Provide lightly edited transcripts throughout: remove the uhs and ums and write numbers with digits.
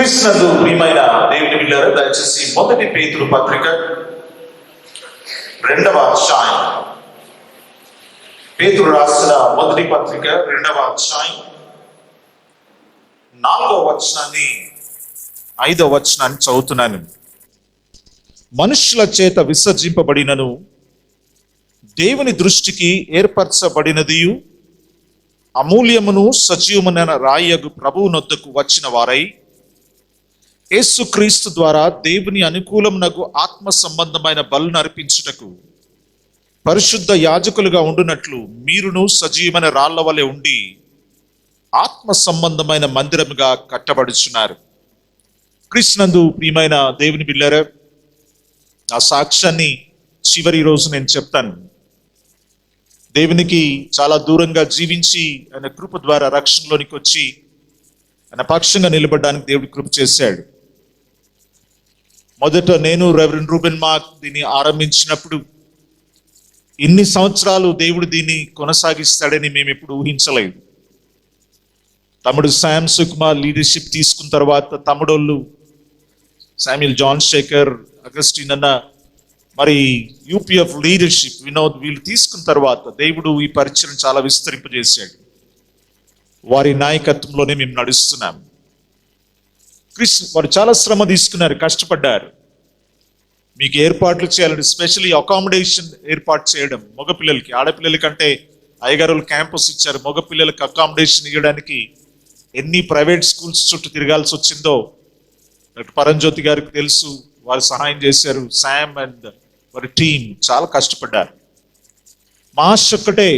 క్రీస్తునందు ప్రియమైన దేవుని బిడ్డలారా, దయచేసి మొదటి పేతురు పత్రిక 2వ అధ్యాయం, పేతురు రాసిన మొదటి పత్రిక 2వ అధ్యాయం 4వ వచనాన్ని 5వ వచనాన్ని చదువుతున్నాను. మనుషుల చేత విసర్జింపబడినను దేవుని దృష్టికి ఏర్పరచబడినదియు అమూల్యమును సజీవమునైన రాయగు ప్రభువు నొద్దకు వచ్చిన వారై యేసుక్రీస్తు ద్వారా దేవుని అనుకూలమునకు ఆత్మ సంబంధమైన బలును అర్పించుటకు పరిశుద్ధ యాజకులుగా ఉండునట్లు మీరును సజీవమైన రాళ్ల వలె ఉండి ఆత్మ సంబంధమైన మందిరముగా కట్టబడుచున్నారు. క్రీస్తునందు ప్రియమైన దేవుని బిడ్డలారా, ఆ సాక్ష్యాన్ని చివరి రోజు నేను చెప్తాను. దేవునికి చాలా దూరంగా జీవించి ఆయన కృప ద్వారా రక్షణలోనికి వచ్చి ఆయన పక్షంగా నిలబడడానికి దేవుడి కృప చేశాడు. మొదట నేను రెవరెండ్ రూబెన్ మార్క్ దీన్ని ఆరంభించినప్పుడు ఇన్ని సంవత్సరాలు దేవుడు దీన్ని కొనసాగిస్తాడని మేము ఎప్పుడు ఊహించలేదు. తమ్ముడు శామ్ సుకుమార్ లీడర్షిప్ తీసుకున్న తర్వాత తమ్ముడోళ్ళు శామ్యుల్ జాన్ శేఖర్, అగస్టిన్ అన్న, మరి యూపీఎఫ్ లీడర్షిప్ వినోద్, వీళ్ళు తీసుకున్న తర్వాత దేవుడు ఈ పరిచయం చాలా విస్తరింపజేశాడు. వారి నాయకత్వంలోనే మేము నడుస్తున్నాం. వారు చాలా శ్రమ తీసుకున్నారు, కష్టపడ్డారు. మీకు ఏర్పాట్లు చేయాలంటే స్పెషల్లీ అకామిడేషన్ ఏర్పాటు చేయడం, మగపిల్లలకి, ఆడపిల్లలకి అంటే అయ్యగారులు క్యాంపస్ ఇచ్చారు, మగపిల్లలకి అకామిడేషన్ ఇవ్వడానికి ఎన్ని ప్రైవేట్ స్కూల్స్ చుట్టూ తిరగాల్సి వచ్చిందో డాక్టర్ పరంజ్యోతి గారికి తెలుసు. వారు సహాయం చేశారు. శామ్ అండ్ వారి టీం చాలా కష్టపడ్డారు. మా ఆశ ఒక్కటే,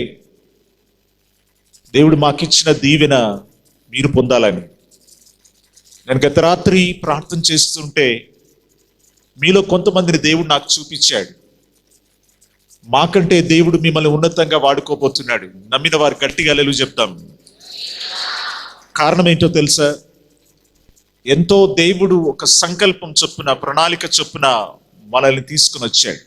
దేవుడు మాకిచ్చిన దీవెన మీరు పొందాలని. నేను గత రాత్రి ప్రార్థన చేస్తుంటే మీలో కొంతమందిని దేవుడు నాకు చూపించాడు. మాకంటే దేవుడు మిమ్మల్ని ఉన్నతంగా వాడుకోబోతున్నాడు. నమ్మిన వారు గట్టిగా హల్లెలూయా చెప్తాం. కారణం ఏంటో తెలుసా? ఎంతో దేవుడు ఒక సంకల్పం చొప్పున, ప్రణాళిక చొప్పున మనల్ని తీసుకుని వచ్చాడు.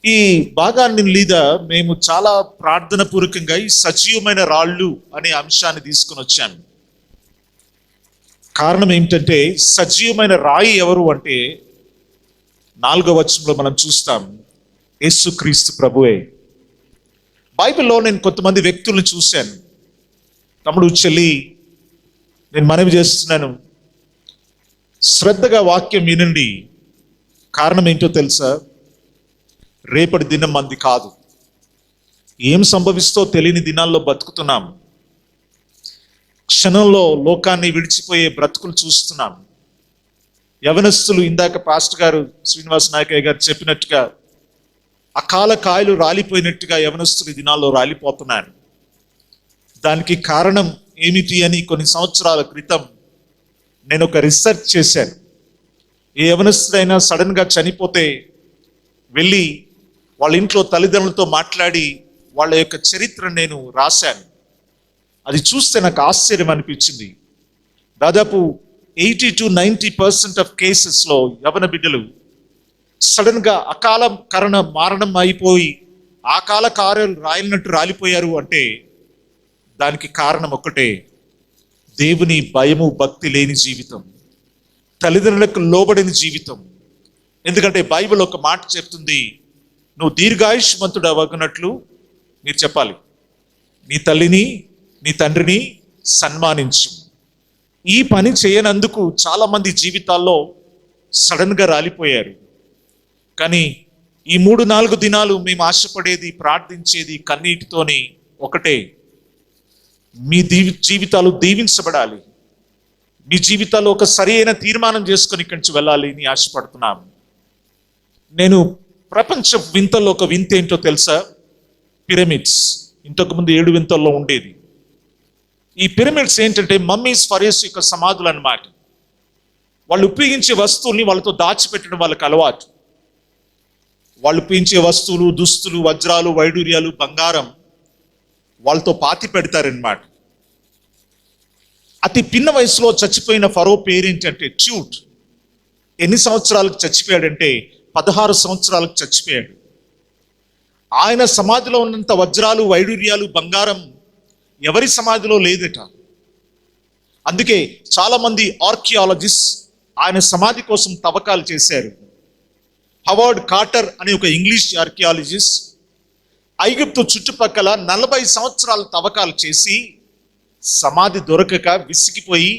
ఈ భాగాన్ని లేదా మేము చాలా ప్రార్థన పూర్వకంగా ఈ సజీవమైన రాళ్ళు అనే అంశాన్ని తీసుకుని వచ్చాను. కారణం ఏమిటంటే, సజీవమైన రాయి ఎవరు అంటే 4వ వచనంలో మనం చూస్తాం, యేసుక్రీస్తు ప్రభువే. బైబిల్లో నేను కొంతమంది వ్యక్తులను చూశాను. తమ్ముడు, చెల్లి, నేను మనవి చేస్తున్నాను, శ్రద్ధగా వాక్యం వినండి. కారణం ఏంటో తెలుసా? రేపటి దినం మంది కాదు. ఏం సంభవిస్తో తెలియని దినాల్లో బతుకుతున్నాం. క్షణంలో లోకాన్ని విడిచిపోయే బ్రతుకులు చూస్తున్నాం. యవనస్తులు, ఇందాక పాస్టర్ గారు శ్రీనివాస నాయకయ్య గారు చెప్పినట్టుగా అకాల కాయలు రాలిపోయినట్టుగా యవనస్తులు ఈ దినాల్లో రాలిపోతున్నారు. దానికి కారణం ఏమిటి అని కొన్ని సంవత్సరాల క్రితం నేను ఒక రీసెర్చ్ చేశాను. ఏ యవనస్తుడైనా సడన్గా చనిపోతే వెళ్ళి వాళ్ళ ఇంట్లో తల్లిదండ్రులతో మాట్లాడి వాళ్ళ యొక్క చరిత్రను నేను రాశాను. అది చూస్తే నాకు ఆశ్చర్యం అనిపించింది. దాదాపు 80 to 90% ఆఫ్ కేసెస్లో యవన బిడ్డలు సడన్గా అకాల మరణం అయిపోయి ఆకాల కార్యాలు రాయినట్టు రాలిపోయారు అంటే దానికి కారణం ఒక్కటే, దేవుని భయము భక్తి లేని జీవితం, తల్లిదండ్రులకు లోబడిన జీవితం. ఎందుకంటే బైబిల్ ఒక మాట చెప్తుంది, నువ్వు దీర్ఘాయుష్మంతుడు అవ్వనట్లు మీరు చెప్పాలి, నీ తల్లిని నీ తండ్రిని సన్మానించు. ఈ పని చేయనందుకు చాలా మంది జీవితాల్లో సడన్గా రాలిపోయారు. కానీ ఈ 3-4 దినాలు మేము ఆశపడేది, ప్రార్థించేది కన్నీటితోని ఒకటే, మీ జీవితాలు దీవించబడాలి, మీ జీవితాల్లో ఒక సరైన తీర్మానం చేసుకొని ఇక్కడి నుంచి వెళ్ళాలి అని ఆశపడుతున్నాము. నేను ప్రపంచ వింతల్లో ఒక వింత ఏంటో తెలుసా? పిరమిడ్స్. ఇంతకుముందు 7 వింతల్లో ఉండేది. ఈ పిరమిడ్స్ ఏంటంటే మమ్మీస్ ఫరేస్ యొక్క సమాధులు అన్నమాట. వాళ్ళు ఉపయోగించే వస్తువుల్ని వాళ్ళతో దాచిపెట్టడం వాళ్ళకి అలవాటు. వాళ్ళు ఉపయోగించే వస్తువులు, దుస్తులు, వజ్రాలు, వైడూర్యాలు, బంగారం వాళ్ళతో పాతి పెడతారనమాట. అతి పిన్న వయసులో చచ్చిపోయిన ఫరో పేరేంటంటే ట్యూట్. ఎన్ని సంవత్సరాలకు చచ్చిపోయాడంటే 16 సంవత్సరాలకు చచ్చిపోయాడు. ఆయన సమాధిలో ఉన్నంత వజ్రాలు, వైడూర్యాలు, బంగారం ఎవరి సమాధిలో లేదట. అందుకే చాలా మంది ఆర్కియాలజిస్ట్ ఆయన సమాధి కోసం తవ్వకాలు చేశారు. హవర్డ్ కార్టర్ అనే ఒక ఇంగ్లీష్ ఆర్కియాలజిస్ట్ ఐగుప్తు చుట్టుపక్కల 40 సంవత్సరాల తవ్వకాలు చేసి సమాధి దొరకక విసిగిపోయి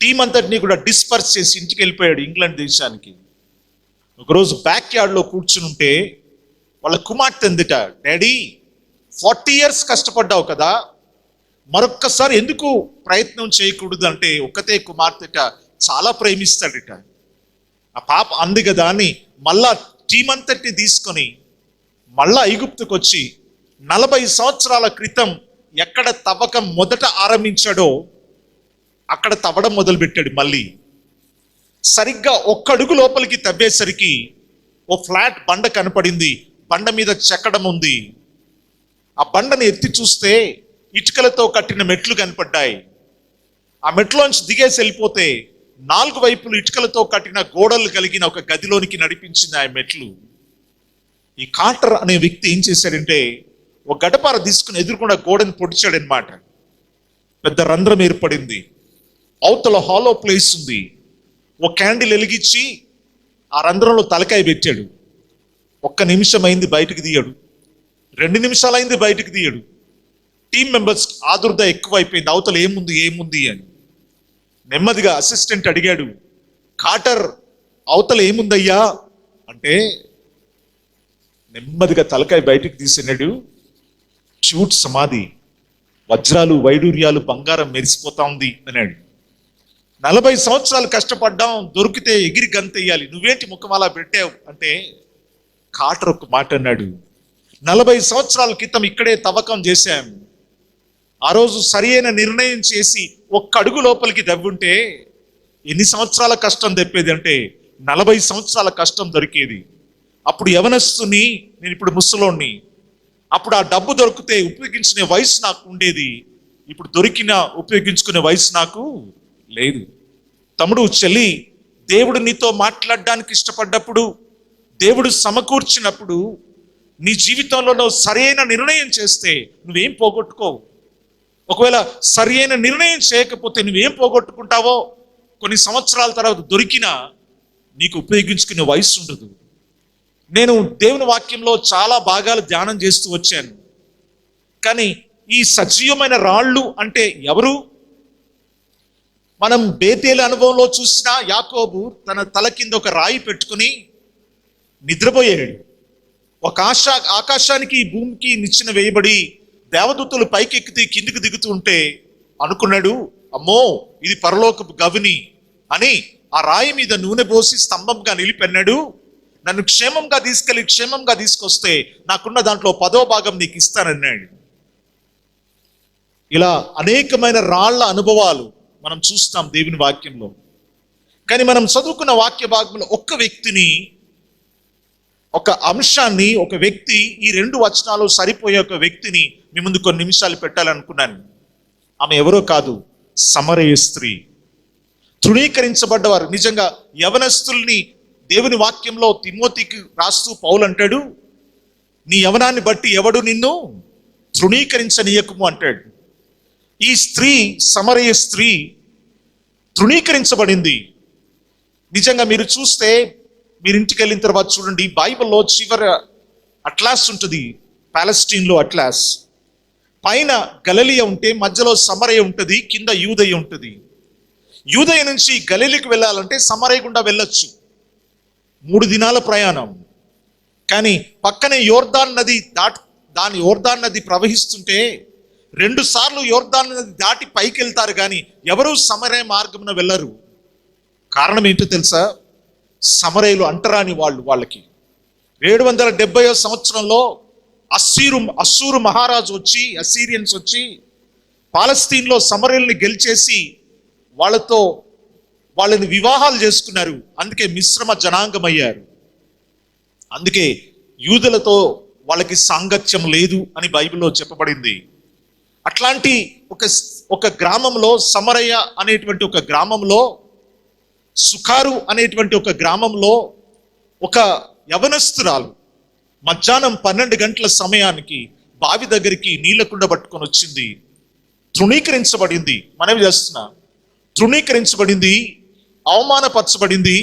టీం అంతటినీ కూడా డిస్పర్స్ చేసి ఇంటికి వెళ్ళిపోయాడు ఇంగ్లాండ్ దేశానికి. ఒకరోజు బ్యాక్ యార్డ్లో కూర్చుని ఉంటే వాళ్ళ కుమార్తె అందిట, డాడీ 40 years కష్టపడ్డావు కదా, మరొక్కసారి ఎందుకు ప్రయత్నం చేయకూడదు అంటే, ఒక్కతే కుమార్తెట చాలా ప్రేమిస్తాడట. ఆ పాప అంది కదా అని మళ్ళా టీం అంతటిని తీసుకొని మళ్ళా ఐగుప్తుకు వచ్చి 40 సంవత్సరాల క్రితం ఎక్కడ తవ్వకం మొదట ఆరంభించాడో అక్కడ తవ్వడం మొదలుపెట్టాడు. మళ్ళీ సరిగ్గా 1 అడుగు లోపలికి తవ్వేసరికి ఓ ఫ్లాట్ బండ కనపడింది. బండ మీద చెక్కడం ఉంది. ఆ బండని ఎత్తి చూస్తే ఇటుకలతో కట్టిన మెట్లు కనపడ్డాయి. ఆ మెట్లోంచి దిగేసి వెళ్ళిపోతే 4 వైపులు ఇటుకలతో కట్టిన గోడలు కలిగిన ఒక గదిలోనికి నడిపించింది ఆ మెట్లు. ఈ కార్టర్ అనే వ్యక్తి ఏం చేశాడంటే, ఒక గడపార తీసుకుని ఎదురుకుండా గోడని పొడిచాడనమాట. పెద్ద రంధ్రం ఏర్పడింది. అవతల హాలో ప్లేస్ ఉంది. ఒక క్యాండిల్ వెలిగించి ఆ రంధ్రంలో తలకాయ పెట్టాడు. 1 నిమిషం అయింది, బయటకు తీయడు. 2 నిమిషాలు అయింది, బయటకు తీయడు. టీం మెంబర్స్ ఆదుర్ద ఎక్కువైపోయింది, అవతల ఏముంది అని. నెమ్మదిగా అసిస్టెంట్ అడిగాడు, కార్టర్ అవతల ఏముందయ్యా అంటే, నెమ్మదిగా తలకాయ బయటకు తీసినాడు. చూట్ సమాధి, వజ్రాలు వైడూర్యాలు బంగారం మెరిసిపోతా ఉంది అన్నాడు. 40 సంవత్సరాలు కష్టపడ్డాం, దొరికితే ఎగిరి గంతెయ్యాలి, నువ్వేంటి ముఖం అలా పెట్టావు అంటే, కార్టర్ ఒక మాట అన్నాడు, 40 సంవత్సరాల క్రితం ఇక్కడే తవ్వకం చేశాం. ఆ రోజు సరి అయిన నిర్ణయం చేసి 1 అడుగు లోపలికి దవ్వుంటే ఎన్ని సంవత్సరాల కష్టం తెప్పేది అంటే 40 సంవత్సరాల కష్టం దొరికేది. అప్పుడు యవనస్తుని, నేను ఇప్పుడు ముసలోణ్ణి. అప్పుడు ఆ డబ్బు దొరికితే ఉపయోగించుకునే వయసు నాకు ఉండేది. ఇప్పుడు దొరికిన ఉపయోగించుకునే వయసు నాకు లేదు. తమ్ముడు, చెల్లి, దేవుడు నీతో మాట్లాడడానికి ఇష్టపడ్డప్పుడు, దేవుడు సమకూర్చినప్పుడు నీ జీవితంలో నువ్వు సరైన నిర్ణయం చేస్తే నువ్వేం పోగొట్టుకోవు. ఒకవేళ సరి అయిన నిర్ణయం చేయకపోతే నువ్వేం పోగొట్టుకుంటావో కొన్ని సంవత్సరాల తర్వాత దొరికినా నీకు ఉపయోగించుకునే వయసు ఉండదు. నేను దేవుని వాక్యంలో చాలా భాగాలు ధ్యానం చేస్తూ వచ్చాను. కానీ ఈ సజీవమైన రాళ్ళు అంటే ఎవరు? మనం బేతేలు అనుభవంలో చూసిన యాకోబు తన తల కింద ఒక రాయి పెట్టుకుని నిద్రపోయాడు. ఒక ఆకాశానికి భూమికి నిచ్చెన వేయబడి దేవదూతలు పైకి ఎక్కితే కిందికి దిగుతూ ఉంటే అనుకున్నాడు, అమ్మో ఇది పరలోకపు గవిని అని ఆ రాయి మీద నూనె పోసి స్తంభంగా నిలిపెన్నాడు. నన్ను క్షేమంగా తీసుకొస్తే నాకున్న దాంట్లో 10వ భాగం నీకు ఇస్తానన్నాడు. ఇలా అనేకమైన రాళ్ల అనుభవాలు మనం చూస్తాం దేవుని వాక్యంలో. కానీ మనం చదువుకున్న వాక్య భాగంలో ఒక్క వ్యక్తిని, ఒక అంశాన్ని, ఒక వ్యక్తి, ఈ 2 వచనాలు సరిపోయే ఒక వ్యక్తిని మీ ముందు కొన్ని నిమిషాలు పెట్టాలనుకున్నాను. ఆమె ఎవరో కాదు, సమరయ స్త్రీ. తృణీకరించబడ్డవారు. నిజంగా యవనస్తుల్ని దేవుని వాక్యంలో తిమోతికి రాస్తూ పౌలు అంటాడు, నీ యవనాన్ని బట్టి ఎవడు నిన్ను తృణీకరించనీయకము అంటాడు. ఈ స్త్రీ, సమరయ స్త్రీ తృణీకరించబడింది. నిజంగా మీరు చూస్తే, మీరు ఇంటికి వెళ్ళిన తర్వాత చూడండి, బైబిల్లో చివర అట్లాస్ ఉంటుంది, పాలెస్టీన్లో అట్లాస్. పైన గలిలయ ఉంటే మధ్యలో సమరయ ఉంటుంది, కింద యూదయ ఉంటుంది. యూదయ నుంచి గలిలీకి వెళ్ళాలంటే సమరయ గుండా వెళ్ళొచ్చు, 3 దినాల ప్రయాణం. కానీ పక్కనే యోర్దాన్ నది ప్రవహిస్తుంటే 2 సార్లు యోర్దాన్ నది దాటి పైకి వెళ్తారు, కానీ ఎవరూ సమరయ మార్గమున వెళ్ళరు. కారణం ఏంటో తెలుసా? సమరయులు అంటరాని వాళ్ళకి 770వ సంవత్సరంలో అస్సూరు మహారాజు వచ్చి, అసీరియన్స్ వచ్చి పాలస్తీన్లో సమరయుల్ని గెలిచేసి వాళ్ళని వివాహాలు చేసుకున్నారు. అందుకే మిశ్రమ జనాంగం అయ్యారు. అందుకే యూదులతో వాళ్ళకి సాంగత్యం లేదు అని బైబిల్లో చెప్పబడింది. అట్లాంటి ఒక గ్రామంలో, సమరయ అనేటువంటి ఒక గ్రామంలో, సుకారు అనేటువంటి ఒక గ్రామంలో ఒక యవనస్తురాలు మధ్యాహ్నం 12 గంటల సమయానికి బావి దగ్గరికి నీళ్ళ కుండ పట్టుకొని వచ్చింది. తృణీకరించబడింది. మనవి చేస్తున్నా, తృణీకరించబడింది, అవమానపరచబడింది.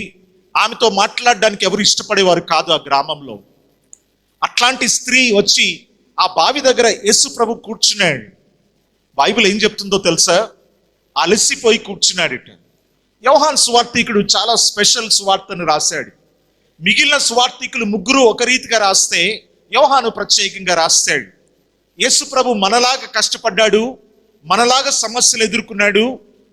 ఆమెతో మాట్లాడడానికి ఎవరు ఇష్టపడేవారు కాదు ఆ గ్రామంలో. అట్లాంటి స్త్రీ వచ్చి ఆ బావి దగ్గర యేసు ప్రభు కూర్చున్నాడు. బైబిల్ ఏం చెప్తుందో తెలుసా? అలసిపోయి కూర్చున్నాడట. యోహాను సువార్తికుడు చాలా స్పెషల్ సువార్తను రాశాడు. మిగిలిన సువార్తికులు ముగ్గురు ఒక రీతిగా రాస్తే, యోహాను ప్రత్యేకంగా రాస్తాడు. యేసు ప్రభు మనలాగా కష్టపడ్డాడు, మనలాగా సమస్యలు ఎదుర్కొన్నాడు,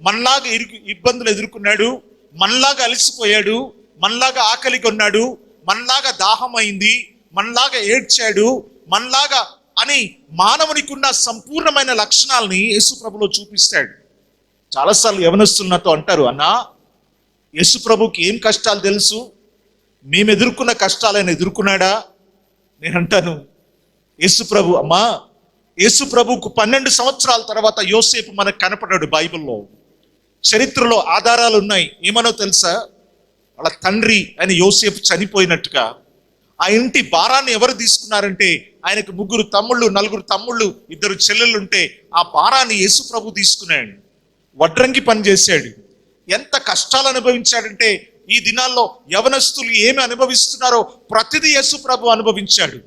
మనలాగా ఇబ్బందులు ఎదుర్కొన్నాడు, మనలాగా అలసిపోయాడు, మనలాగా ఆకలి కొన్నాడు, మనలాగా దాహమైంది, మనలాగా ఏడ్చాడు, మనలాగా అని మానవునికి ఉన్న సంపూర్ణమైన లక్షణాలని యేసు ప్రభులో చూపిస్తాడు. చాలాసార్లు యవనస్తులు నాతో అంటారు, అన్నా యేసు ప్రభుకి ఏం కష్టాలు తెలుసు, మేము ఎదుర్కొన్న కష్టాలు ఆయన ఎదుర్కొన్నాడా? నేను అంటాను, యేసు ప్రభు అమ్మా, యేసు ప్రభుకు 12 సంవత్సరాల తర్వాత యోసేపు మనకు కనపడ్డాడు. బైబిల్లో చరిత్రలో ఆధారాలు ఉన్నాయి. ఏమనో తెలుసా? వాళ్ళ తండ్రి ఆయన యోసేపు చనిపోయినట్టుగా ఆ ఇంటి భారాన్ని ఎవరు తీసుకున్నారంటే, ఆయనకు 3 తమ్ముళ్ళు, 4 తమ్ముళ్ళు, 2 చెల్లెళ్ళు ఉంటే ఆ భారాన్ని యేసు ప్రభు తీసుకున్నాడు. వడ్రంగి పని చేశాడు. ఎంత కష్టాలు అనుభవించాడంటే, ఈ దినాల్లో యవనస్తులు ఏమి అనుభవిస్తున్నారో ప్రతిదీ యేసు ప్రభు అనుభవించాడు.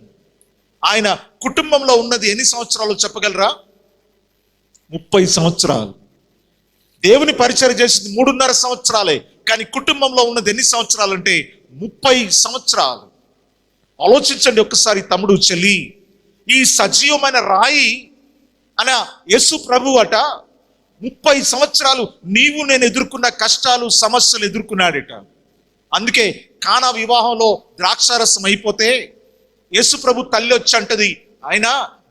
ఆయన కుటుంబంలో ఉన్నది ఎన్ని సంవత్సరాలు చెప్పగలరా? 30 సంవత్సరాలు. దేవుని పరిచయం చేసింది 3.5 సంవత్సరాలే, కానీ కుటుంబంలో ఉన్నది ఎన్ని సంవత్సరాలు అంటే 30 సంవత్సరాలు. ఆలోచించండి ఒక్కసారి తమ్ముడు, చెల్లి. ఈ సజీవమైన రాయి అన యేసు ప్రభు అట 30 సంవత్సరాలు నీవు నేను ఎదుర్కొన్న కష్టాలు, సమస్యలు ఎదుర్కొన్నాడట. అందుకే కానా వివాహంలో ద్రాక్షారసం అయిపోతే యేసు ప్రభు తల్లి వచ్చి అంటది, ఆయన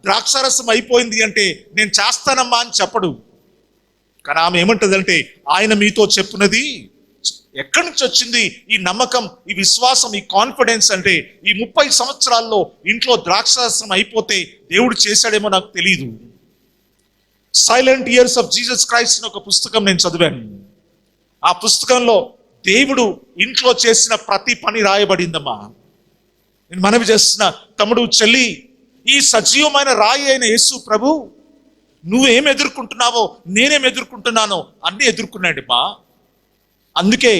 ద్రాక్షారసం అయిపోయింది అంటే నేను చేస్తానమ్మా అని చెప్పడు. కానీ ఆమె ఏమంటదంటే, ఆయన మీతో చెప్పున్నది ఎక్కడి నుంచి వచ్చింది ఈ నమ్మకం, ఈ విశ్వాసం, ఈ కాన్ఫిడెన్స్ అంటే ఈ 30 సంవత్సరాల్లో ఇంట్లో ద్రాక్షారసం అయిపోతే దేవుడు చేశాడేమో నాకు తెలియదు. Silent years of Jesus Christ అని ఒక పుస్తకం నేను చదివాను. ఆ పుస్తకంలో దేవుడు ఇంట్లో చేసిన ప్రతి పని రాయబడిందమ్మా. నేను మనవి చేస్తున్న తమ్ముడు, చెల్లి, ఈ సజీవమైన రాయి అయిన యేసు ప్రభు నువ్వేం ఎదుర్కొంటున్నావో నేనేం ఎదుర్కొంటున్నానో అన్ని ఎదుర్కొన్నాడు మా. అందుకే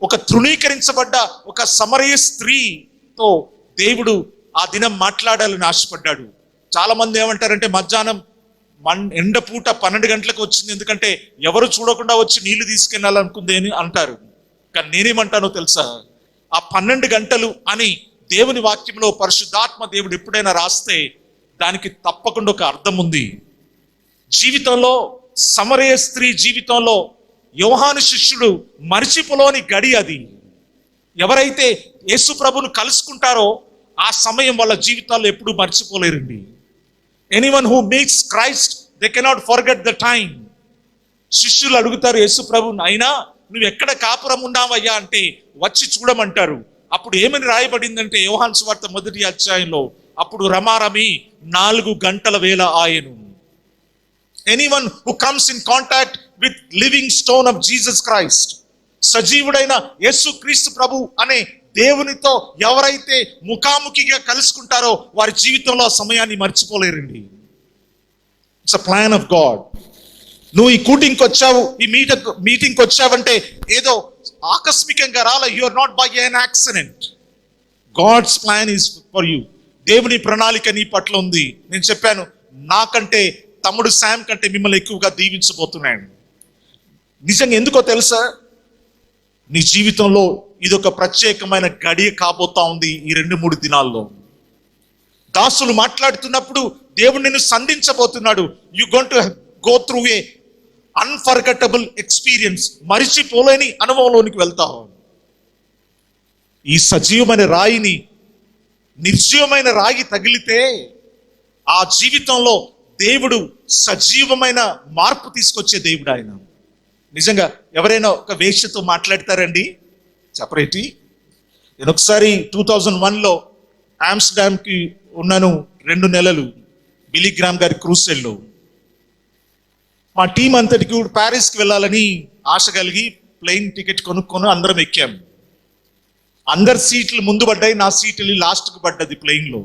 ఒక తృణీకరించబడ్డ ఒక సమరయ స్త్రీతో దేవుడు ఆ దినం మాట్లాడాలని ఆశపడ్డాడు. చాలా మంది ఏమంటారంటే, మధ్యాహ్నం ఎండ పూట 12 గంటలకు వచ్చింది, ఎందుకంటే ఎవరు చూడకుండా వచ్చి నీళ్లు తీసుకెళ్ళాలనుకుంది అని అంటారు. కానీ నేనేమంటానో తెలుసా? ఆ 12 గంటలు అని దేవుని వాక్యంలో పరిశుద్ధాత్మ దేవుడు ఎప్పుడైనా రాస్తే దానికి తప్పకుండా ఒక అర్థం ఉంది. జీవితంలో సమరయ స్త్రీ జీవితంలో యోహాను శిష్యుడు మరిచిపోలేని గడి అది. ఎవరైతే యేసు ప్రభును కలుసుకుంటారో ఆ సమయం వాళ్ళ జీవితాల్లో ఎప్పుడూ మర్చిపోలేరండి. Anyone who meets Christ they cannot forget the time. శిష్యులు అడుగుతారు యేసు ప్రభుని, అయినా నువ్వు ఎక్కడ కాపురం ఉన్నావయ్యా అంటే వచ్చి చూడమంటారు. అప్పుడు ఏమని రాయబడిందంటే యోహాను సువార్త 1వ అధ్యాయంలో, అప్పుడు రమారమి 4 గంటల వేళ ఆయను. Anyone who comes in contact with living stone of Jesus Christ, సజీవుడైన యేసు క్రీస్తు ప్రభు అనే దేవునితో ఎవరైతే ముఖాముఖిగా కలుసుకుంటారో వారి జీవితంలో సమయాన్ని మర్చిపోలేరండి. It's a plan of God. నువ్వు ఈ కూటింగ్కి వచ్చావు, ఈ మీటింగ్కి వచ్చావంటే ఏదో ఆకస్మికంగా రాలే. You are not by an accident. God's plan is for you. దేవుని ప్రణాళిక నీ పట్ల ఉంది. నేను చెప్పాను, నాకంటే తమ్ముడు శామ్ కంటే మిమ్మల్ని ఎక్కువగా దీవించబోతున్నాను. నిజంగా ఎందుకో తెలుసా? నీ జీవితంలో ఇదొక ప్రత్యేకమైన గడియ కాబోతా ఉంది ఈ 2-3 దినాల్లో. దాసులు మాట్లాడుతున్నప్పుడు దేవుడు నిన్ను సంధించబోతున్నాడు. You going to go through a unforgettable experience. మరిచిపోలేని అనుభవంలోనికి వెళ్తావు. ఈ సజీవమైన రాయిని నిర్జీవమైన రాయి తగిలితే ఆ జీవితంలో దేవుడు సజీవమైన మార్పు తీసుకొచ్చే దేవుడు ఆయన. నిజంగా ఎవరైనా ఒక వేశ్యతో మాట్లాడతారండి? చెప్పరేటి? నేను ఒకసారి 2001లో ఆమ్స్టర్డామ్కి ఉన్నాను 2 నెలలు, బిలీ గ్రామ్ గారి క్రూసెడ్లో. మా టీం అంతటికి ప్యారిస్కి వెళ్ళాలని ఆశ కలిగి ప్లేన్ టికెట్ కొనుక్కొని అందరం ఎక్కాము. అందరి సీట్లు ముందు పడ్డాయి, నా సీట్ వెళ్ళి లాస్ట్కి పడ్డది ప్లేన్లో.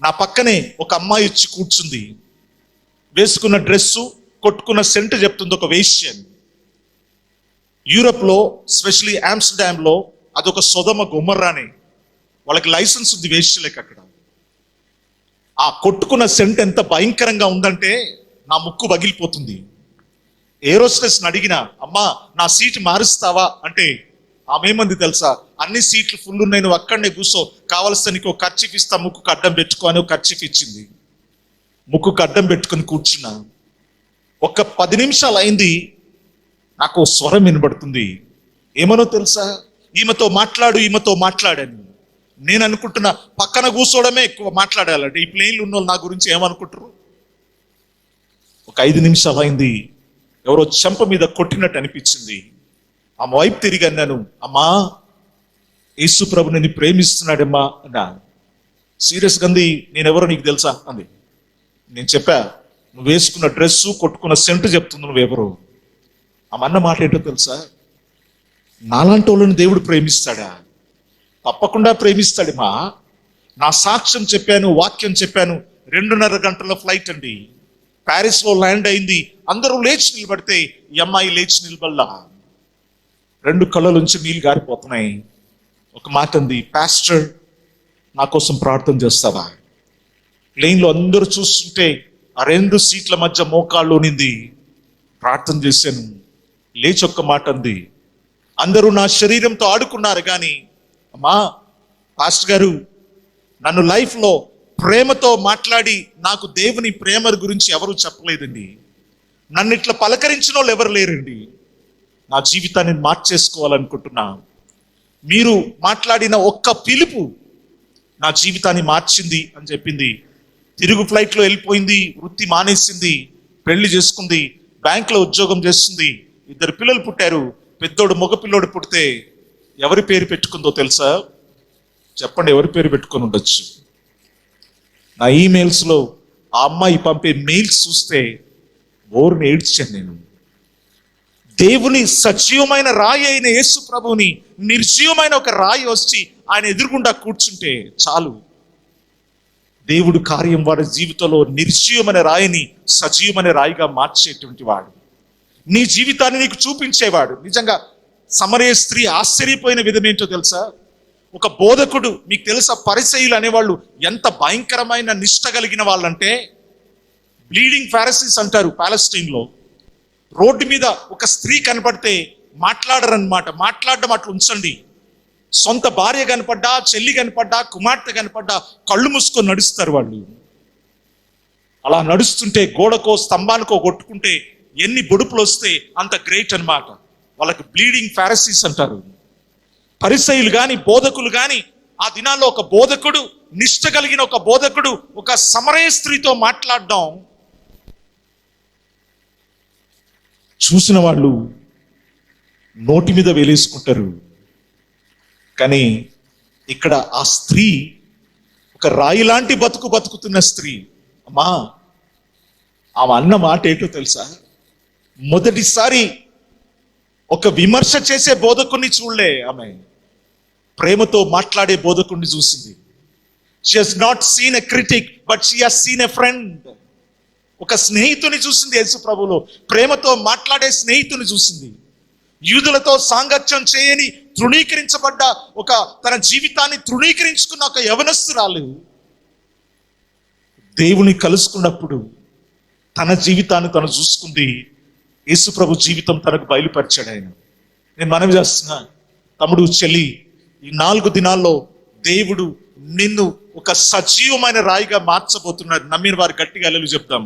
నా పక్కనే ఒక అమ్మాయి వచ్చి కూర్చుంది. వేసుకున్న డ్రెస్సు, కొట్టుకున్న సెంట్ చెప్తుంది ఒక వేశ్యని. యూరప్లో, స్పెషలీ ఆమ్స్టర్డామ్లో అదొక సొదమ గొమ్మర్రానే. వాళ్ళకి లైసెన్స్ ఉంది వేశ్యలకి అక్కడ. ఆ కొట్టుకున్న సెంట్ ఎంత భయంకరంగా ఉందంటే నా ముక్కు పగిలిపోతుంది. ఏరోస్టెస్ని అడిగిన, అమ్మా నా సీట్ మారుస్తావా అంటే ఆమె ఏమంది తెలుసా, అన్ని సీట్లు ఫుల్ ఉన్నాయి, నువ్వు అక్కడనే కూర్చో, కావలసిన నీకు ఖర్చీఫ్ ఇస్తా, ముక్కుకు అడ్డం పెట్టుకో అని ఖర్చీఫ్ ఇచ్చింది. ముక్కుకు అడ్డం పెట్టుకొని కూర్చున్నా. ఒక 10 నిమిషాలు అయింది, నాకు స్వరం వినబడుతుంది. ఏమనో తెలుసా, ఈమెతో మాట్లాడని. నేను అనుకుంటున్నా పక్కన కూర్చోవడమే ఎక్కువ మాట్లాడాలంటే, ఈ ప్లేన్లు ఉన్న నా గురించి ఏమనుకుంటారు. ఒక 5 నిమిషాలు అయింది, ఎవరో చెంప మీద కొట్టినట్టు అనిపించింది. ఆమె వైపు తిరిగి అన్నాను, అమ్మా యేసు ప్రభు నిన్ను ప్రేమిస్తున్నాడమ్మా అన్నా. సీరియస్గా అంది, నేనెవరో నీకు తెలుసా అంది. నేను చెప్పా, నువ్వు వేసుకున్న డ్రెస్సు, కొట్టుకున్న సెంటు చెప్తుంది నువ్వెవరు. ఆమె అన్న మాట ఏంటో తెలుసా, నాలాంటి వాళ్ళని దేవుడు ప్రేమిస్తాడా? తప్పకుండా ప్రేమిస్తాడమ్మా. నా సాక్ష్యం చెప్పాను, వాక్యం చెప్పాను. 2.5 గంటల ఫ్లైట్ అండి. ప్యారిస్లో ల్యాండ్ అయింది. అందరూ లేచి నిలబడితే ఈ అమ్మాయి లేచి నిలబడలా. 2 కళ్ళలోంచి నీళ్ళు గారిపోతున్నాయి. ఒక మాట అంది, పాస్టర్ నా కోసం ప్రార్థన చేస్తావా? ప్లేన్లో అందరూ చూస్తుంటే ఆ 2 సీట్ల మధ్య మోకాళ్ళు నింది ప్రార్థన చేశాను. లేచి ఒక్క మాట అంది, అందరూ నా శరీరంతో ఆడుకున్నారు కానీ అమ్మా పాస్టర్ గారు, నన్ను లైఫ్లో ప్రేమతో మాట్లాడి నాకు దేవుని ప్రేమ గురించి ఎవరు చెప్పలేదండి. నన్ను ఇట్లా పలకరించిన వాళ్ళు ఎవరు లేరండి. నా జీవితాన్ని మార్చేసుకోవాలనుకుంటున్నా. మీరు మాట్లాడిన ఒక్క పిలుపు నా జీవితాన్ని మార్చింది అని చెప్పింది. తిరుగు ఫ్లైట్లో వెళ్ళిపోయింది, వృత్తి మానేసింది, పెళ్లి చేసుకుంది, బ్యాంకులో ఉద్యోగం చేస్తుంది, 2 పిల్లలు పుట్టారు. పెద్దోడు మగ పిల్లోడు పుడితే ఎవరి పేరు పెట్టుకుందో తెలుసా? చెప్పండి, ఎవరి పేరు పెట్టుకొని ఉండొచ్చు? నా ఈమెయిల్స్లో ఆ అమ్మాయి పంపే మెయిల్స్ చూస్తే బోర్ని ఏడ్చాను నేను. దేవుని సజీవమైన రాయి అయిన యేసు ప్రభువుని నిర్జీవమైన ఒక రాయి వచ్చి ఆయన ఎదురుగుండా కూర్చుంటే చాలు. దేవుడు కార్యం వాడి జీవితంలో నిర్జీవమైన రాయిని సజీవమైన రాయిగా మార్చేటువంటి వాడు. నీ జీవితాన్ని నీకు చూపించేవాడు. నిజంగా సమరయ స్త్రీ ఆశ్చర్యపోయిన విధం ఏంటో తెలుసా? ఒక బోధకుడు, మీకు తెలుసా పరిసయ్యులు అనేవాళ్ళు ఎంత భయంకరమైన నిష్ట కలిగిన వాళ్ళంటే, బ్లీడింగ్ ఫారిసీస్ అంటారు పాలెస్టైన్లో. రోడ్డు మీద ఒక స్త్రీ కనపడితే మాట్లాడరన్నమాట. మాట్లాడడం అట్లా ఉంచండి. సొంత భార్య కనపడ్డా, చెల్లి కనపడ్డా, కుమార్తె కనపడ్డా కళ్ళు మూసుకొని నడుస్తారు వాళ్ళు. అలా నడుస్తుంటే గోడకో స్తంభానికో కొట్టుకుంటే ఎన్ని బొడుపులు వస్తే అంత గ్రేట్ అన్నమాట. వాళ్ళకి బ్లీడింగ్ ఫారిసీస్ అంటారు. పరిసయ్యులు కానీ బోధకులు కానీ, ఆ దినాల్లో ఒక బోధకుడు, నిష్ట కలిగిన ఒక బోధకుడు ఒక సమరయ స్త్రీతో మాట్లాడడం చూసిన వాళ్ళు నోటి మీద వేలేసుకుంటారు. కానీ ఇక్కడ ఆ స్త్రీ ఒక రాయి లాంటి బతుకుతున్న స్త్రీ. అమ్మా, ఆమె అన్న మాట ఏంటో తెలుసా? మొదటిసారి ఒక విమర్శ చేసే బోధకుడిని చూడలే, ఆమె ప్రేమతో మాట్లాడే బోధకుడిని చూసింది. She has not seen a critic, but she has seen a friend. ఒక స్నేహితుని చూసింది యేసు ప్రభువులో. ప్రేమతో మాట్లాడే స్నేహితుని చూసింది. యూదులతో సాంగత్యం చేయని, తృణీకరించబడ్డ, ఒక తన జీవితాన్ని తృణీకరించుకున్న ఒక యవనస్తురాలు దేవుని కలుసుకున్నప్పుడు తన జీవితాన్ని తను చూసుకుంది. యేసు ప్రభు జీవితం తనకు బయలుపరిచాడు ఆయన. నేను మనవి చేస్తున్నా, తమ్ముడు చెల్లి, ఈ 4 దినాల్లో దేవుడు నిన్ను ఒక సజీవమైన రాయిగా మార్చబోతున్నాడు. నమ్మిన వారు గట్టిగా హల్లెలూయా చెప్తాం.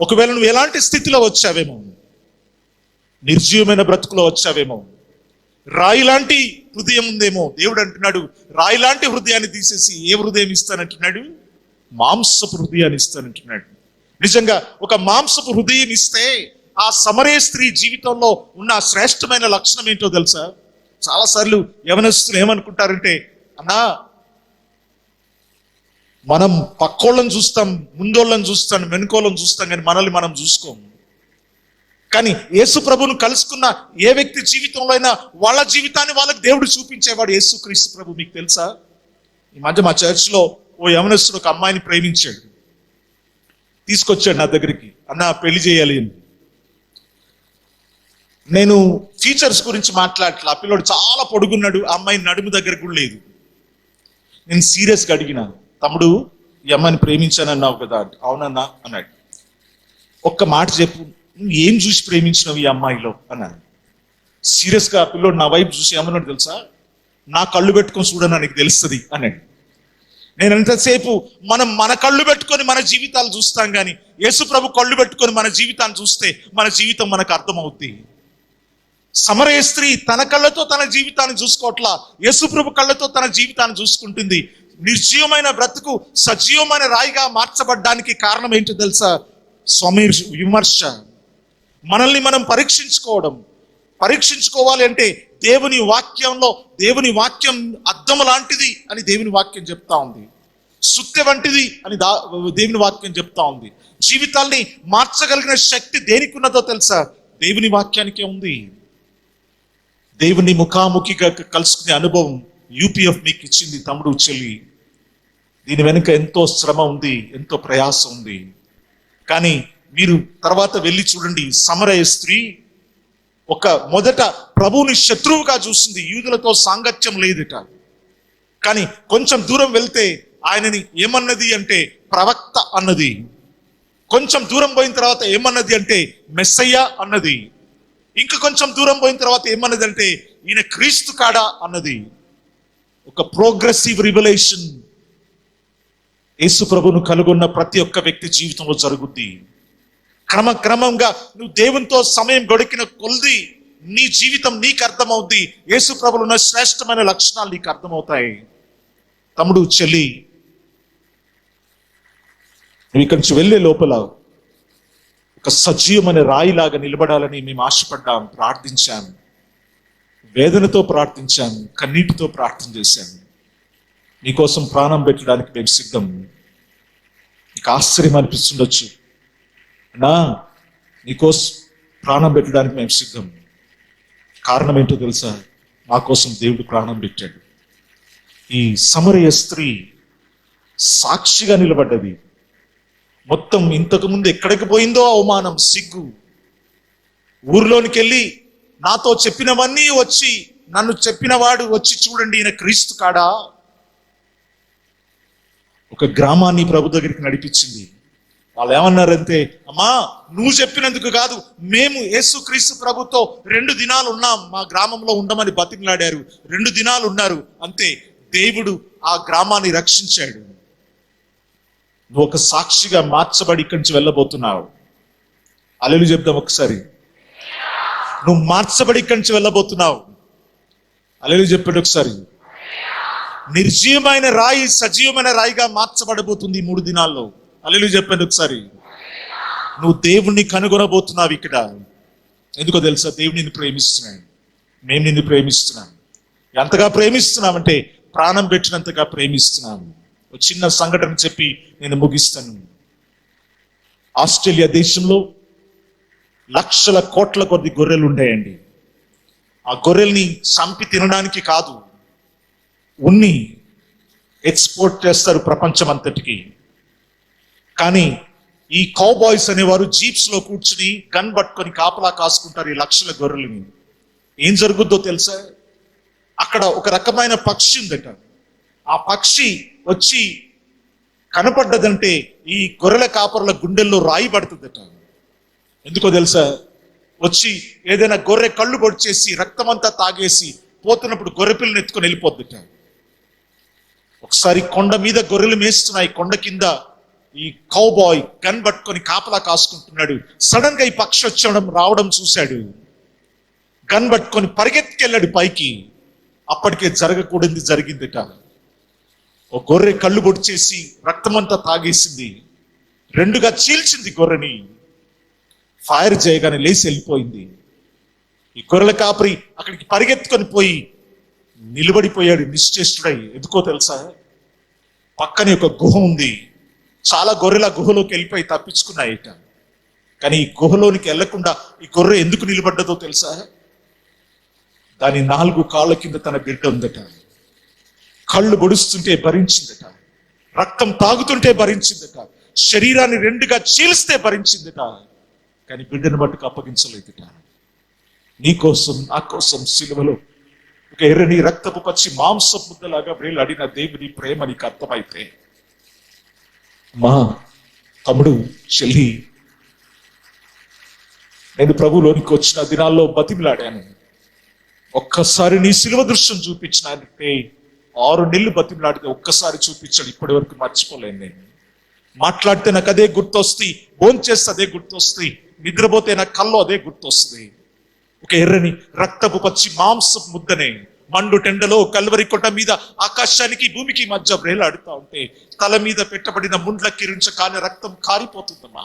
ఒకవేళ నువ్వు ఎలాంటి స్థితిలో వచ్చావేమో, నిర్జీవమైన బ్రతుకులో వచ్చావేమో, రాయి లాంటి హృదయం ఉందేమో, దేవుడు అంటున్నాడు రాయి లాంటి హృదయాన్ని తీసేసి ఏ హృదయం ఇస్తానంటున్నాడు? మాంసపు హృదయాన్ని ఇస్తానంటున్నాడు. నిజంగా ఒక మాంసపు హృదయం ఇస్తే ఆ సమరయ స్త్రీ జీవితంలో ఉన్న శ్రేష్టమైన లక్షణం ఏంటో తెలుసా? చాలాసార్లు యవనస్తులు ఏమనుకుంటారంటే, అన్నా మనం పక్కోళ్ళని చూస్తాం, ముందోళ్ళని చూస్తాం, వెనుకోళ్ళని చూస్తాం, కానీ మనల్ని మనం చూసుకోము. కానీ యేసు ప్రభువును కలుసుకున్న ఏ వ్యక్తి జీవితంలో అయినా వాళ్ళ జీవితాన్ని వాళ్ళకి దేవుడు చూపించేవాడు యేసు క్రీస్తు ప్రభు. మీకు తెలుసా, ఈ మధ్య మా చర్చ్లో ఓ యవనస్తుడు ఒక అమ్మాయిని ప్రేమించాడు. తీసుకొచ్చాడు నా దగ్గరికి, అన్న పెళ్లి చేయాలి అని. నేను ఫీచర్స్ గురించి మాట్లాడట్లా. ఆ పిల్లోడు చాలా పొడుగున్నాడు, ఆ అమ్మాయి నడుము దగ్గర కూడా లేదు. నేను సీరియస్గా అడిగిన, తమ్ముడు ఈ అమ్మాయిని ప్రేమించానన్నావు కదా? అవునన్నా అన్నాడు. ఒక్క మాట చెప్పు, నువ్వు ఏం చూసి ప్రేమించినావు ఈ అమ్మాయిలో అన్నాను. సీరియస్గా ఆ పిల్లోడు నా వైపు చూసి ఏమన్నాడు తెలుసా? నా కళ్ళు పెట్టుకొని చూడన్నా నీకు తెలుస్తుంది అన్నాడు. నేను ఎంతసేపు మన కళ్ళు పెట్టుకొని మన జీవితాలు చూస్తాం కానీ యేసు ప్రభు కళ్ళు పెట్టుకొని మన జీవితాన్ని చూస్తే మన జీవితం మనకు అర్థమవుద్ది. సమరయ స్త్రీ తన కళ్ళతో తన జీవితాన్ని చూసుకోవట్లా, యేసు ప్రభు కళ్ళతో తన జీవితాన్ని చూసుకుంటుంది. నిర్జీవమైన బ్రతుకు సజీవమైన రాయిగా మార్చబడ్డానికి కారణం ఏంటో తెలుసా? విమర్శ. మనల్ని మనం పరీక్షించుకోవాలి అంటే దేవుని వాక్యంలో, దేవుని వాక్యం అద్దం లాంటిది అని దేవుని వాక్యం చెప్తా ఉంది. సుత్తె వంటిది అని దేవుని వాక్యం చెప్తా ఉంది. జీవితాల్ని మార్చగలిగిన శక్తి దేనికి ఉన్నదో తెలుసా? దేవుని వాక్యానికే ఉంది. దేవుని ముఖాముఖిగా కలుసుకునే అనుభవం యూపీఎఫ్ మీకు ఇచ్చింది తమ్ముడు చెల్లి. దీని వెనుక ఎంతో శ్రమ ఉంది, ఎంతో ప్రయాసం ఉంది. కానీ మీరు తర్వాత వెళ్ళి చూడండి, సమరయ స్త్రీ మొదట ప్రభువుని శత్రువుగా చూసింది. యూదులతో సాంగత్యం లేదుట. కానీ కొంచెం దూరం వెళ్తే ఆయనని ఏమన్నది అంటే ప్రవక్త అన్నది. కొంచెం దూరం పోయిన తర్వాత ఏమన్నది అంటే మెస్సయ్య అన్నది. ఇంకా కొంచెం దూరం పోయిన తర్వాత ఏమన్నది అంటే ఈయన క్రీస్తు కాడా అన్నది. ఒక ప్రోగ్రెసివ్ రివల్యూషన్ యేసు ప్రభువును కనుగొన్న ప్రతి ఒక్క వ్యక్తి జీవితంలో జరుగుద్ది. క్రమంగా నువ్వు దేవునితో సమయం గడికిన కొలది నీ జీవితం నీకు అర్థమవుద్ది. యేసు ప్రభువులో ఉన్న శ్రేష్టమైన లక్షణాలు నీకు అర్థమవుతాయి. తమ్ముడు చెల్లి, నువ్వు ఇక్కడి నుంచి వెళ్ళే లోపల ఒక సజీవమైన రాయిలాగా నిలబడాలని మేము ఆశపడ్డాం, ప్రార్థించాం, వేదనతో ప్రార్థించాం, కన్నీటితో ప్రార్థన చేశాం. నీకోసం ప్రాణం పెట్టడానికి మేము సిద్ధం. నీకు ఆశ్చర్యం అనిపిస్తుండొచ్చు, నా నీకోసం ప్రాణం పెట్టడానికి మేము సిద్ధం. కారణం ఏంటో తెలుసా? మా కోసం దేవుడు ప్రాణం పెట్టాడు. ఈ సమరయ స్త్రీ సాక్షిగా నిలబడ్డది. మొత్తం ఇంతకు ముందు ఎక్కడికి పోయిందో అవమానం, సిగ్గు. ఊర్లోనికి వెళ్ళి నాతో చెప్పినవన్నీ వచ్చి, నన్ను చెప్పినవాడు వచ్చి చూడండి ఈయన క్రీస్తు కాడా. ఒక గ్రామాన్ని ప్రభు దగ్గరికి నడిపించింది. వాళ్ళు ఏమన్నారంటే, అమ్మా నువ్వు చెప్పినందుకు కాదు, మేము యేసుక్రీస్తు ప్రభుతో 2 దినాలు ఉన్నాం, మా గ్రామంలో ఉండమని బతిమలాడారు. 2 దినాలు ఉన్నారు అంతే. దేవుడు ఆ గ్రామాన్ని రక్షించాడు. నువ్వు ఒక సాక్షిగా మార్చబడి ఇక్కడి నుంచి వెళ్ళబోతున్నావు. హల్లెలూయా చెప్దాం ఒకసారి. నువ్వు మార్చబడి ఇక్కడి నుంచి వెళ్ళబోతున్నావు. హల్లెలూయా చెప్పండి ఒకసారి. నిర్జీవమైన రాయి సజీవమైన రాయిగా మార్చబడబోతుంది 3 దినాల్లో. హల్లెలూయా చెప్పండి ఒకసారి. నువ్వు దేవుణ్ణి కనుగొనబోతున్నావు ఇక్కడ. ఎందుకో తెలుసా? దేవుడు నిన్ను ప్రేమిస్తున్నాడు, మేము నిన్ను ప్రేమిస్తున్నాం. ఎంతగా ప్రేమిస్తున్నామంటే ప్రాణం పెట్టినంతగా ప్రేమిస్తున్నాము. ఒక చిన్న సంఘటన చెప్పి నేను ముగిస్తాను. ఆస్ట్రేలియా దేశంలో లక్షల కోట్ల కొద్ది గొర్రెలు ఉండేయండి. ఆ గొర్రెల్ని చంపి తినడానికి కాదు, ఉన్ని ఎక్స్పోర్ట్ చేస్తారు ప్రపంచం అంతటికి. కానీ ఈ కౌబాయ్స్ అనేవారు జీప్స్ లో కూర్చుని గన్ పట్టుకొని కాపలా కాసుకుంటారు ఈ లక్షల గొర్రెలని. ఏం జరుగుద్దో తెలుసా? అక్కడ ఒక రకమైన పక్షి ఉందట. ఆ పక్షి వచ్చి కనపడ్డదంటే ఈ గొర్రెల కాపరుల గుండెల్లో రాయి పడుతుందట. ఎందుకో తెలుసా? వచ్చి ఏదైనా గొర్రె కళ్ళు పొడిచేసి రక్తమంతా తాగేసి పోతున్నప్పుడు గొర్రె పిల్లని ఎత్తుకొని వెళ్ళిపోద్దట. ఒకసారి కొండ మీద గొర్రెలు మేస్తున్నాయి, కొండ కింద ఈ కౌబాయ్ గన్ పట్టుకొని కాపలా కాసుకుంటున్నాడు. సడన్ గా ఈ పక్షి రావడం చూశాడు. గన్ పట్టుకొని పరిగెత్తుకెళ్ళాడు పైకి. అప్పటికే జరగకూడదు జరిగిందిట. ఒక గొర్రె కళ్ళు పొడిచేసి రక్తమంతా తాగేసింది, 2గా చీల్చింది గొర్రెని. ఫైర్ చేయగానే లేచి వెళ్ళిపోయింది. ఈ గొర్రెల కాపరి అక్కడికి పరిగెత్తుకొని పోయి నిలబడిపోయాడు నిశ్చేష్టుడై. ఎందుకో తెలుసా? పక్కనే ఒక గుహ ఉంది. చాలా గొర్రెల గుహలోకి వెళ్ళిపోయి తప్పించుకున్నాయిట. కానీ ఈ గుహలోనికి వెళ్లకుండా ఈ గొర్రె ఎందుకు నిలబడ్డదో తెలుసా? దాని 4 కాళ్ళ కింద తన బిడ్డ ఉందట. కళ్ళు పొడుస్తుంటే భరించిందట, రక్తం తాగుతుంటే భరించిందట, శరీరాన్ని 2గా చీల్స్తే భరించిందట. కానీ బిడ్డను మట్టుకు అప్పగించలేదట. నీ కోసం నా కోసం సిలువలో ఒక ఎర్రని రక్తపు పచ్చి మాంస ముద్దలాగా వేలాడిన దేవుని ప్రేమ నీకు అర్థమైతే, మా తమ్ముడు చెల్లి, నేను ప్రభులోనికి వచ్చిన దినాల్లో బతిమిలాడాను. ఒక్కసారి నీ సిలువ దృశ్యం చూపించినంటే 6 నెలలు బతిమిలాడితే ఒక్కసారి చూపించాడు. ఇప్పటి వరకు మర్చిపోలేను. నేను మాట్లాడితే నాకు అదే గుర్తొస్తాయి, భోంచేస్తే అదే గుర్తొస్తాయి, నిద్రపోతే నా కల్లో అదే గుర్తొస్తుంది. ఒక ఎర్రని రక్తపు పచ్చి మాంసపు ముద్దనే మండు టెండలో కల్వరి కొండ మీద ఆకాశానికి భూమికి మధ్య వేలాడుతూ ఉంటే తల మీద పెట్టబడిన ముండ్ల కిరించ కాని రక్తం కారిపోతుందమ్మా.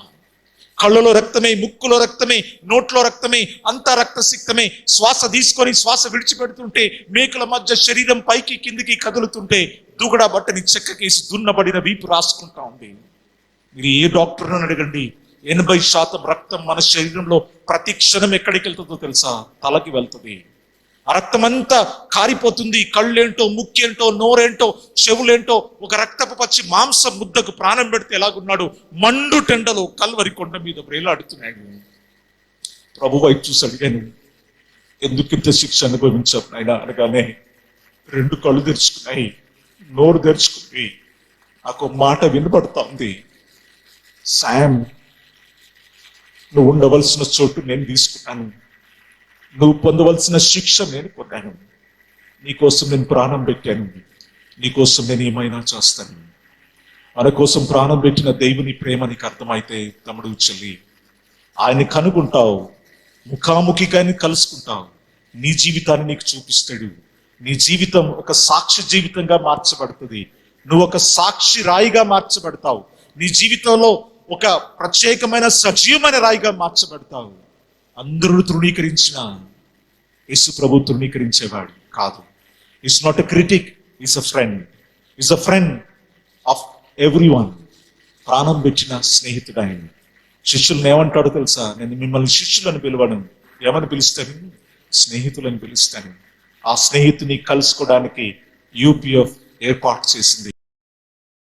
కళ్ళలో రక్తమే, ముక్కులో రక్తమే, నోట్లో రక్తమే, అంతా రక్తసిక్తమే. శ్వాస తీసుకొని శ్వాస విడిచిపెడుతుంటే మేకుల మధ్య శరీరం పైకి కిందికి కదులుతుంటే దూగడా బట్టని చెక్కకేసి దున్నబడిన వీపు రాసుకుంటా ఉంది. మీరు ఏ డాక్టర్ని అడగండి, 80% రక్తం మన శరీరంలో ప్రతి క్షణం ఎక్కడికి వెళ్తుందో తెలుసా? తలకి వెళ్తుంది. ఆ రక్తం అంతా కారిపోతుంది. కళ్ళేంటో, ముక్కేంటో, నోరేంటో, చెవులేంటో ఒక రక్తపు పచ్చి మాంస ముద్దకు ప్రాణం పెడితే ఎలాగున్నాడు? మండు టెండలో కల్వరి కొండ మీద వేలాడుతున్నాడు. ప్రభు వైపు చూసి అడిగాను, ఎందుకు ఇంత శిక్ష అనుభవించావు నాయన అనగానే 2 కళ్ళు తెరుచుకున్నాయి, నోరు తెరుచుకుంది. నాకు మాట వినపడతా ఉంది, శామ్, నువ్వు ఉండవలసిన చోటు నేను తీసుకున్నాను, నువ్వు పొందవలసిన శిక్ష నేను పొందాను, నీకోసం నేను ప్రాణం పెట్టాను, నీకోసం నేను ఏమైనా చేస్తాను. మన కోసం ప్రాణం పెట్టిన దేవుని ప్రేమ నీకు అర్థమైతే తమ్ముడు చెల్లి, ఆయన్ని కనుగొంటావు, ముఖాముఖిగా కలుసుకుంటావు. నీ జీవితాన్ని నీకు చూపిస్తాడు. నీ జీవితం ఒక సాక్షి జీవితంగా మార్చబడుతుంది. నువ్వు ఒక సాక్షి రాయిగా మార్చబడతావు. నీ జీవితంలో ఒక ప్రత్యేకమైన సజీవమైన రాయిగా మార్చబడతావు. అందరూ తృణీకరించిన యేసు ప్రభు తృణీకరించేవాడు కాదు. Is not a critic, is a friend. Is a friend of every one. ప్రాణం పెట్టిన స్నేహితుడు ఆయన. శిష్యులను ఏమంటాడో తెలుసా? నేను మిమ్మల్ని శిష్యులను పిలవను, ఏమని పిలుస్తాను? స్నేహితులను పిలుస్తాను. ఆ స్నేహితుని కలుసుకోవడానికి యూపీఎఫ్ ఏర్పాటు చేసింది.